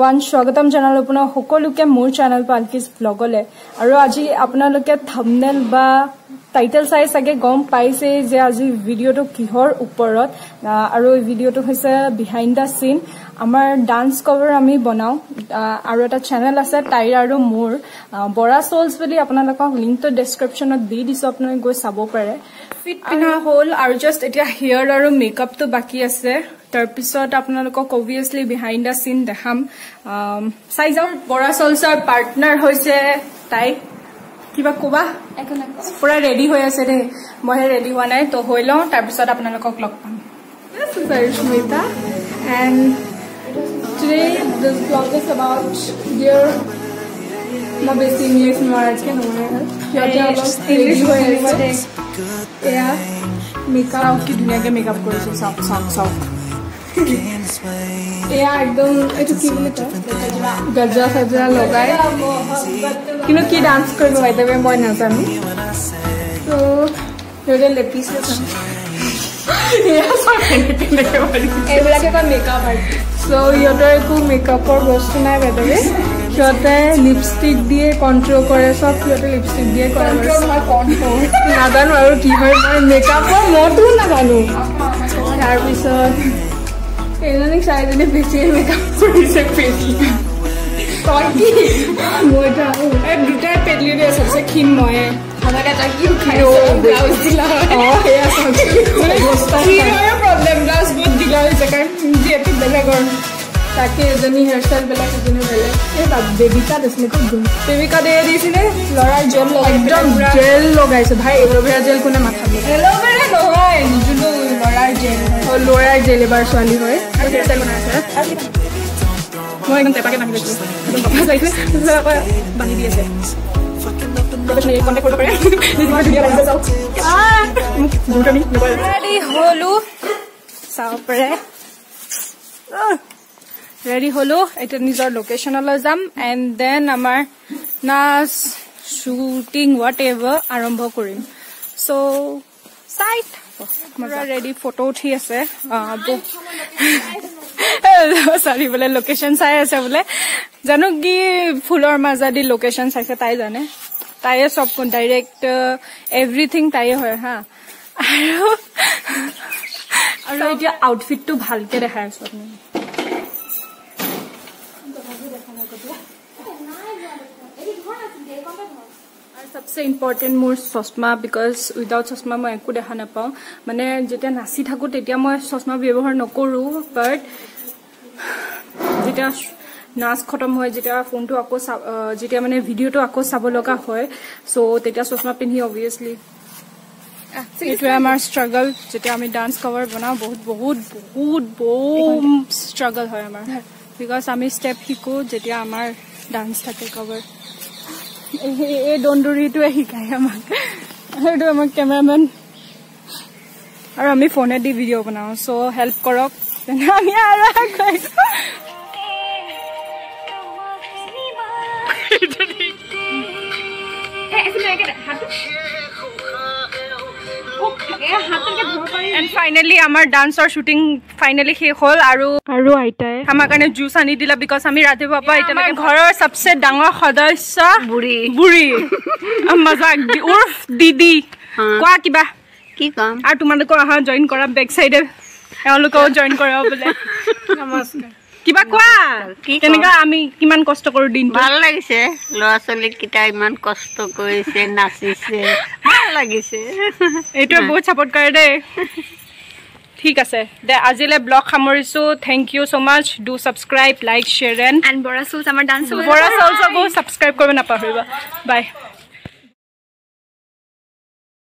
everyone, স্বাগতম জানালো আপোনাৰ সকলোকে মোৰ চেনেল পালকিস ব্লগলে আৰু আজি আপোনালোকে থাম্বনেল বা টাইটেল চাই সাগে গম পাইছে যে আজি ভিডিওটো কিহৰ ওপৰত আৰু এই ভিডিওটো হৈছে বিহাইন্ড দা সিন আমাৰ ডান্স কভাৰ আমি বনাও আৰু এটা চেনেল আছে টাইৰ আৰু মোৰ বৰা সোলস বুলি আপোনালোকক লিংকটো ডেসক্ৰিপচনত দি দিছো আপোনালোকে গৈ চাব পাৰে ফিট পিনা হল আৰু জাস্ট এতিয়া হেয়াৰ আৰু মেকআপটো বাকি আছে তাৰ পিছত আপোনালোকক obviously behind the scene দেখাম সাইজৰ বৰা সোলসৰ পাৰ্টনাৰ হৈছে তাই কিবা কোবা পুৰা ৰেডি হৈ আছে ৰে মই ৰেডি হোৱা নাই তো হৈ লওঁ তাৰ পিছত আপোনালোকক লগ পাম This is Arishmita and today this vlog is about dear my best English Maharaj ke naam hai English yeah makeup ki duniya ke makeup korise soft yeah ekdom etu ki bole ta gajra sajra logai kino ki dance koribo by the way moi na janu so yore lepis le yeah so anything dekhe bari ebla ke ka makeup artist so yotor ko makeup or bostu nai by the way yote lipstick diye contour kore sob yote lipstick diye kore contour my contour na janu aru ki hoy moi makeup or modu na janu tar bisot এজনী চাইজনী বেছি makeup কৰিছে পেলি কই কি মোটা এ দুটা পেলি দে সবসে ক্ষীণ মই আমাক এটা কি খাইছো ব্লাউজ দিলা অ এয়া সবসে কি হয় প্ৰবলেম ব্লাউজ বহুত দিলা হৈছে কাৰণ যেটো বেলেগৰ তাকে এজনী হেয়াৰস্টাইল বেলেগ এজনী বেলেগ এই বেবিকা দেছনে কো বেবিকা দে দিছিলে লৰাই জেল লগাই একদম জেল লগাইছে ভাই এলোভেৰা জেল কোনে মাথা এলোভেৰা নহয় নিজুলো লৰাই জেল ও লৰাই জেল এবাৰ ছোৱালী হয় আৰু হেয়াৰস্টাইল বনাইছে মই একদম তেপাকে বান্ধি দিছো একদম কথা চাইছে বান্ধি দি আছে professional contact কৰিব পাৰে নিজে ভিডিও বনাই যাও গুটনি ৰেডি হলো চাও পৰে ready holo eta nijor location ala jam and then amar nas shooting whatever arambho korim so site mara ready photo uthi ase sorry bole location sai ase bole janu ki phulor majadi location saise tai jane tai sob direct everything tai hoy ha aru eta outfit to bhalke dekhai aso apni सबसे important मोर चश्मा because without चश्मा मैं एको देखा ना पाऊँ माने जेटा नाची थाको तेतिया मैं चश्मा व्यवहार नकरो बट जेटा नाच खत्म হয় जेटा फोन तो आको जेटा माने वीडियो तो आको चाब लगा হয় सो तेतिया चश्मा पिन्ही ऑब्वियसली एटु आमार स्ट्रगल जेटा आमी डांस कवर बनाओ बहुत बहुत बहुत बहुत स्ट्रगल হয় आमार बिकॉज आमी स्टेप हिको जेटा आमार डांस থাকে कवर ए डोंडुरी तो हिकाय আমাক আৰু আমাক ক্যামেৰাম্যান আৰু আমি ফোনে দি ভিডিও বনাও সো হেল্প কৰক তেনে আমি আৰু and finally amar dance or shooting finally he hol aru aitai amar kane juice ani dila because ami rate papa eta lage ghoror sabse dangor sodasya buri mazak di urf didi kwa kiba ki kam ar tumaloko aha join kora back side eoloko join kora bole namaskar কিবা কোৱা কেনেকা আমি কিমান কষ্ট কৰো দিন ভাল লাগিছে লৰা ছোৱালী কিটা ইমান কষ্ট কৰিছে নাচিছে ভাল লাগিছে এইটো বহুত সাপোৰ্ট কৰে দে ঠিক আছে দে আজিলে ব্লগ সামৰিছো thank you so much do subscribe like share and Bora souls আমাৰ dance Bora souls go subscribe কৰিব নাপাহৰিবা বাই